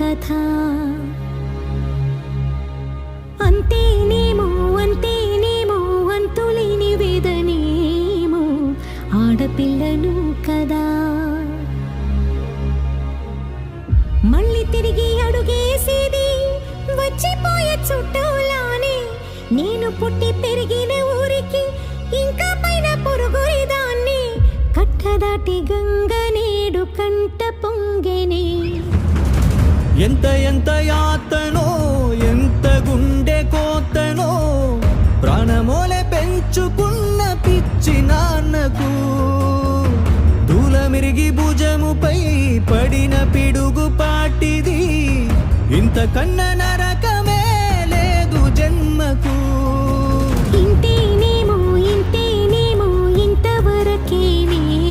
కథ. అంతేనేమో అంతేనేమో అంతులేని వేదనేమో ఆడపిల్లను కదా. మళ్ళీ తిరిగి అడుగేసేది వచ్చిపోయే చుట్టూలానే. నేను పుట్టి పెరిగిన ఊరికి ఇంకా పైన పొరుగురిదాన్ని. కట్టదాటి గంగ నేడు కంట పొంగెనే. ఎంత ఎంత యాతనో ఎంత గుండె కోతనో ప్రాణమోలే పెంచుకున్న పిచ్చి నాన్నకు. దూలమిరిగి భుజముపై పడిన పిడుగు పాటిది ఇంతకన్నా